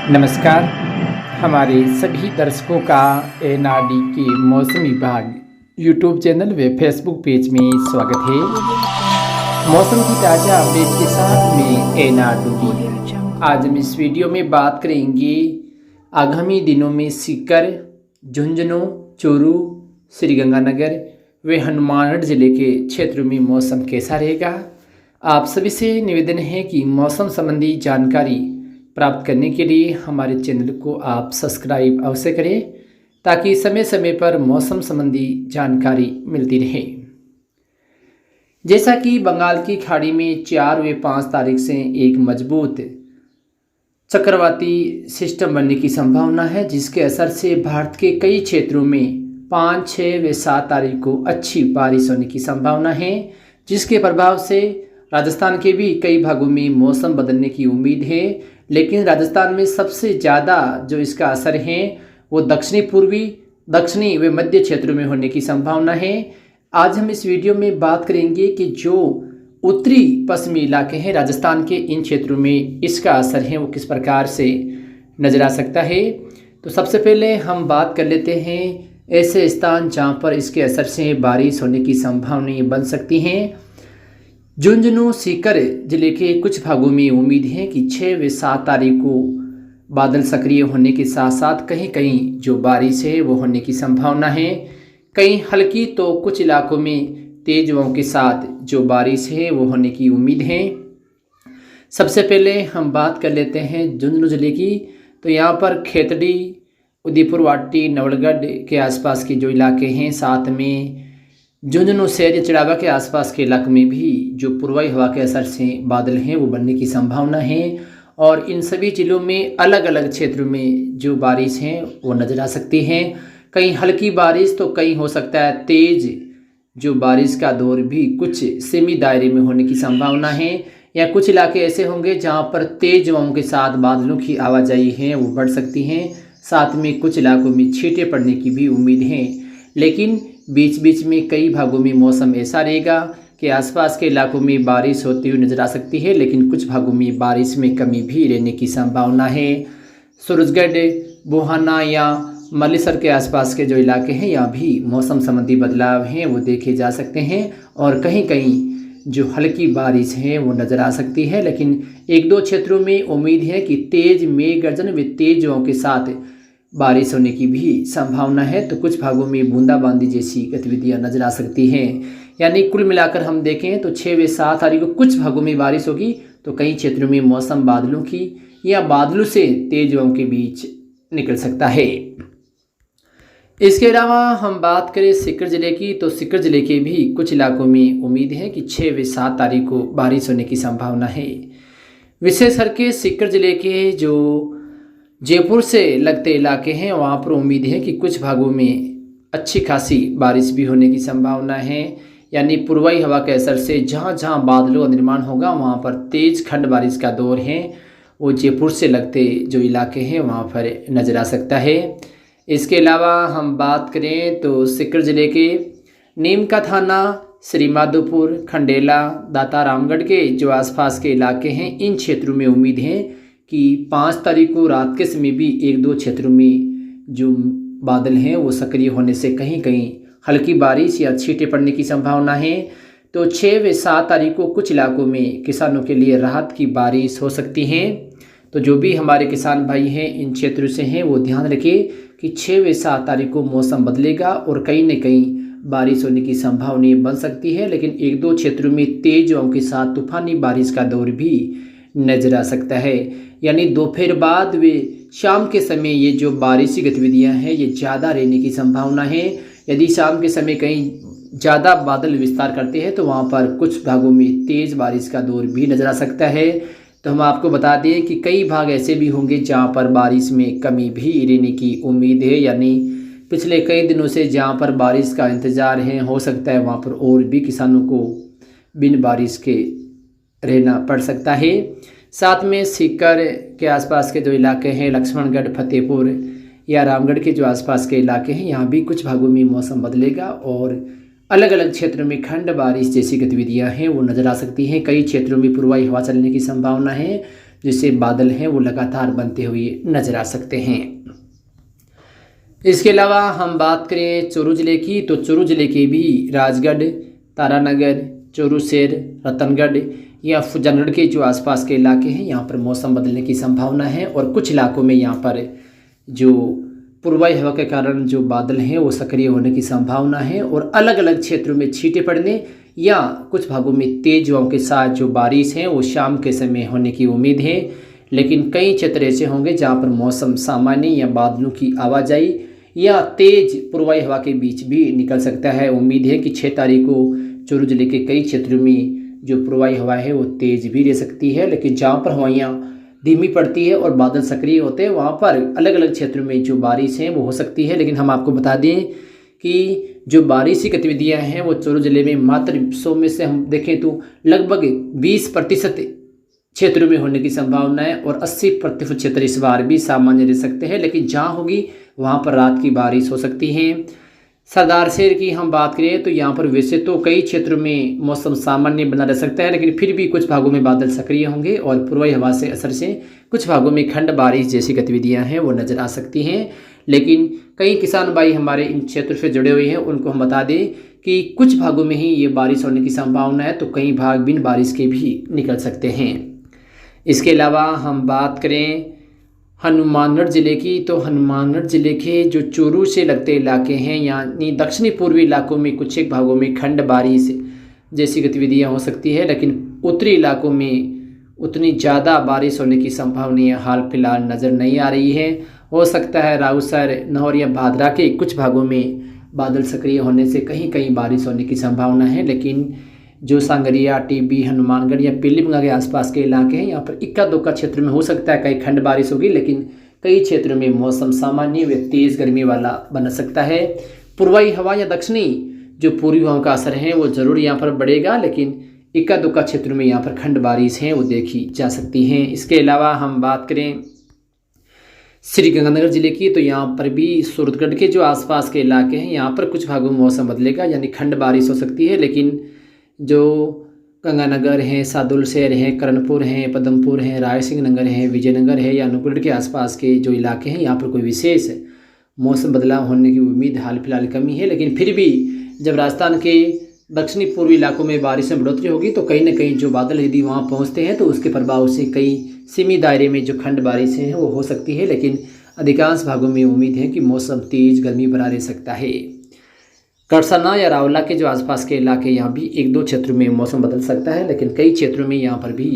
नमस्कार। हमारे सभी दर्शकों का एनआरडी के मौसम विभाग यूट्यूब चैनल व फेसबुक पेज में स्वागत है। मौसम की ताज़ा अपडेट के साथ मैं एनआरडी। आज हम इस वीडियो में बात करेंगे आगामी दिनों में सीकर, झुंझुनू, चूरू, श्रीगंगानगर व हनुमानगढ़ जिले के क्षेत्रों में मौसम कैसा रहेगा। आप सभी से निवेदन है कि मौसम संबंधी जानकारी प्राप्त करने के लिए हमारे चैनल को आप सब्सक्राइब अवश्य करें ताकि समय समय पर मौसम संबंधी जानकारी मिलती रहे। जैसा कि बंगाल की खाड़ी में 4 व 5 तारीख से एक मजबूत चक्रवाती सिस्टम बनने की संभावना है, जिसके असर से भारत के कई क्षेत्रों में 5, 6 व 7 तारीख को अच्छी बारिश होने की संभावना है, जिसके प्रभाव से राजस्थान के भी कई भागों में मौसम बदलने की उम्मीद है। लेकिन राजस्थान में सबसे ज़्यादा जो इसका असर है वो दक्षिणी पूर्वी, दक्षिणी व मध्य क्षेत्रों में होने की संभावना है। आज हम इस वीडियो में बात करेंगे कि जो उत्तरी पश्चिमी इलाके हैं राजस्थान के, इन क्षेत्रों में इसका असर है वो किस प्रकार से नज़र आ सकता है। तो सबसे पहले हम बात कर लेते हैं ऐसे स्थान जहाँ पर इसके असर से बारिश होने की संभावनाएं बन सकती हैं। झुंझुनू, सीकर जिले के कुछ भागों में उम्मीद है कि 6 व 7 तारीख को बादल सक्रिय होने के साथ साथ कहीं कहीं जो बारिश है वो होने की संभावना है। कहीं हल्की तो कुछ इलाकों में तेज हवाओं के साथ जो बारिश है वो होने की उम्मीद है। सबसे पहले हम बात कर लेते हैं झुंझुनू जिले की। तो यहाँ पर खेतड़ी, उदयपुर वाटी, नवलगढ़ के आसपास के जो इलाके हैं, साथ में झुंझुनू शहर या चिड़ावा के आसपास के इलाके में भी जो पूर्वाई हवा के असर से बादल हैं वो बनने की संभावना है। और इन सभी जिलों में अलग अलग क्षेत्रों में जो बारिश है वो नज़र आ सकती है। कहीं हल्की बारिश तो कहीं हो सकता है तेज जो बारिश का दौर भी कुछ सीमित दायरे में होने की संभावना है। या कुछ इलाके ऐसे होंगे जहाँ पर तेज हवाओं के साथ बादलों की आवाजाही है वो बढ़ सकती हैं। साथ में कुछ इलाकों में छींटे पड़ने की भी उम्मीद है। लेकिन बीच बीच में कई भागों में मौसम ऐसा रहेगा कि आसपास के इलाकों में बारिश होती हुई नज़र आ सकती है, लेकिन कुछ भागों में बारिश में कमी भी रहने की संभावना है। सूरजगढ़, बुहाना या मल्लेश्वर के आसपास के जो इलाके हैं यहाँ भी मौसम संबंधी बदलाव हैं वो देखे जा सकते हैं। और कहीं कहीं जो हल्की बारिश है वो नज़र आ सकती है, लेकिन एक दो क्षेत्रों में उम्मीद है कि तेज मेघ गर्जन व तेज हवाओं के साथ बारिश होने की भी संभावना है। तो कुछ भागों में बूंदाबांदी जैसी गतिविधियां नजर आ सकती हैं। यानी कुल मिलाकर हम देखें तो 6 व 7 तारीख को कुछ भागों में बारिश होगी, तो कई क्षेत्रों में मौसम बादलों की या बादलों से तेज हवाओं के बीच निकल सकता है। इसके अलावा हम बात करें सीकर जिले की, तो सीकर जिले के भी कुछ इलाकों में उम्मीद है कि 6 व 7 तारीख को बारिश होने की संभावना है। विशेष करके सीकर जिले के जो जयपुर से लगते इलाके हैं वहाँ पर उम्मीद है कि कुछ भागों में अच्छी खासी बारिश भी होने की संभावना है। यानी पूर्वाई हवा के असर से जहाँ जहाँ बादलों का निर्माण होगा वहाँ पर तेज खंड बारिश का दौर है वो जयपुर से लगते जो इलाके हैं वहाँ पर नज़र आ सकता है। इसके अलावा हम बात करें तो सीकर जिले के नीम का थाना, श्री माधोपुर, खंडेला, दाता रामगढ़ के जो आसपास के इलाके हैं, इन क्षेत्रों में उम्मीद है कि 5 तारीख को रात के समय भी एक दो क्षेत्रों में जो बादल हैं वो सक्रिय होने से कहीं कहीं हल्की बारिश या छींटे पड़ने की संभावना है। तो 6 व 7 तारीख को कुछ इलाकों में किसानों के लिए राहत की बारिश हो सकती है। तो जो भी हमारे किसान भाई हैं इन क्षेत्रों से हैं वो ध्यान रखें कि 6 व 7 तारीख को मौसम बदलेगा और कहीं न कहीं बारिश होने की संभावना बन सकती है। लेकिन एक दो क्षेत्रों में तेज हवाओं के साथ तूफानी बारिश का दौर भी नजर आ सकता है। यानी दोपहर बाद व शाम के समय ये जो बारिशी गतिविधियां हैं ये ज़्यादा रहने की संभावना है। यदि शाम के समय कहीं ज़्यादा बादल विस्तार करते हैं तो वहाँ पर कुछ भागों में तेज़ बारिश का दौर भी नज़र आ सकता है। तो हम आपको बता दें कि कई भाग ऐसे भी होंगे जहाँ पर बारिश में कमी भी रहने की उम्मीद है। यानी पिछले कई दिनों से जहाँ पर बारिश का इंतज़ार है, हो सकता है वहाँ पर और भी किसानों को बिन बारिश के रहना पड़ सकता है। साथ में सीकर के आसपास के जो इलाके हैं, लक्ष्मणगढ़, फतेहपुर या रामगढ़ के जो आसपास के इलाके हैं, यहाँ भी कुछ भागों में मौसम बदलेगा और अलग अलग क्षेत्रों में खंड बारिश जैसी गतिविधियां हैं वो नज़र आ सकती हैं। कई क्षेत्रों में पूर्वाई हवा चलने की संभावना है। जिससे बादल हैं वो लगातार बनते हुए नजर आ सकते हैं। इसके अलावा हम बात करें चूरू ज़िले की, तो चूरू ज़िले के भी राजगढ़, तारानगर, चूरू शहर, रतनगढ़ या फुजनगढ़ के जो आसपास के इलाके हैं यहाँ पर मौसम बदलने की संभावना है और कुछ इलाकों में यहाँ पर जो पूर्वाई हवा के कारण जो बादल हैं वो सक्रिय होने की संभावना है और अलग अलग क्षेत्रों में छींटे पड़ने या कुछ भागों में तेज हवाओं के साथ जो बारिश है वो शाम के समय होने की उम्मीद है। लेकिन कई क्षेत्र ऐसे होंगे जहाँ पर मौसम सामान्य या बादलों की आवाजाही या तेज पूर्वाई हवा के बीच भी निकल सकता है। उम्मीद है कि 6 तारीख को चूरू जिले के कई क्षेत्रों में जो पूर्वाई हवा है वो तेज भी रह सकती है, लेकिन जहाँ पर हवाइयाँ धीमी पड़ती है और बादल सक्रिय होते हैं वहाँ पर अलग अलग क्षेत्रों में जो बारिश है वो हो सकती है। लेकिन हम आपको बता दें कि जो बारिशी गतिविधियाँ हैं वो चूरू जिले में मात्र 100 में से हम देखें तो लगभग 20% क्षेत्रों में होने की संभावना है और 80% क्षेत्र इस बार भी सामान्य रह सकते हैं, लेकिन जहाँ होगी वहाँ पर रात की बारिश हो सकती है। सरदार शहर की हम बात करें तो यहाँ पर वैसे तो कई क्षेत्रों में मौसम सामान्य बना रह सकता है, लेकिन फिर भी कुछ भागों में बादल सक्रिय होंगे और पूर्वी हवा से असर से कुछ भागों में खंड बारिश जैसी गतिविधियाँ हैं वो नज़र आ सकती हैं। लेकिन कई किसान भाई हमारे इन क्षेत्रों से जुड़े हुए हैं, उनको हम बता दें कि कुछ भागों में ही ये बारिश होने की संभावना है, तो कई भाग बिन बारिश के भी निकल सकते हैं। इसके अलावा हम बात करें हनुमानगढ़ ज़िले की, तो हनुमानगढ़ ज़िले के जो चूरू से लगते इलाके हैं यानी दक्षिणी पूर्वी इलाकों में कुछ एक भागों में खंड बारिश जैसी गतिविधियां हो सकती है, लेकिन उत्तरी इलाकों में उतनी ज़्यादा बारिश होने की संभावना हाल फिलहाल नज़र नहीं आ रही है। हो सकता है राउसर, नौर या भादरा के कुछ भागों में बादल सक्रिय होने से कहीं कहीं बारिश होने की संभावना है, लेकिन जो सांगरिया, टीबी, हनुमानगढ़ या पीलीभंगा के आसपास के इलाके हैं यहाँ पर इक्का दुक्का क्षेत्र में हो सकता है कहीं खंड बारिश होगी, लेकिन कई क्षेत्रों में मौसम सामान्य व तेज़ गर्मी वाला बन सकता है। पूर्वी हवा या दक्षिणी जो पूर्वी हवाओं का असर है वो ज़रूर यहाँ पर बढ़ेगा, लेकिन इक्का दुक्का क्षेत्रों में यहाँ पर खंड बारिश है वो देखी जा सकती हैं। इसके अलावा हम बात करें श्रीगंगानगर ज़िले की, तो यहाँ पर भी सूरतगढ़ के जो आसपास के इलाके हैं यहाँ पर कुछ भागों में मौसम बदलेगा यानी खंड बारिश हो सकती है, लेकिन जो गंगानगर है, सादुल शहर है, करणपुर है, पदमपुर है, रायसिंह नगर है, विजयनगर है या अनूपगढ़ के आसपास के जो इलाके हैं यहाँ पर कोई विशेष मौसम बदलाव होने की उम्मीद हाल फिलहाल कमी है। लेकिन फिर भी जब राजस्थान के दक्षिणी पूर्वी इलाकों में बारिश में बढ़ोतरी होगी तो कहीं ना कहीं जो बादल यदि वहाँ पहुँचते हैं तो उसके प्रभाव से कई सीमित दायरे में जो खंड बारिशें हैं वो हो सकती है, लेकिन अधिकांश भागों में उम्मीद है कि मौसम तेज गर्मी भरा रह सकता है। करसना या रावला के जो आसपास के इलाके यहाँ भी 1-2 क्षेत्रों में मौसम बदल सकता है, लेकिन कई क्षेत्रों में यहाँ पर भी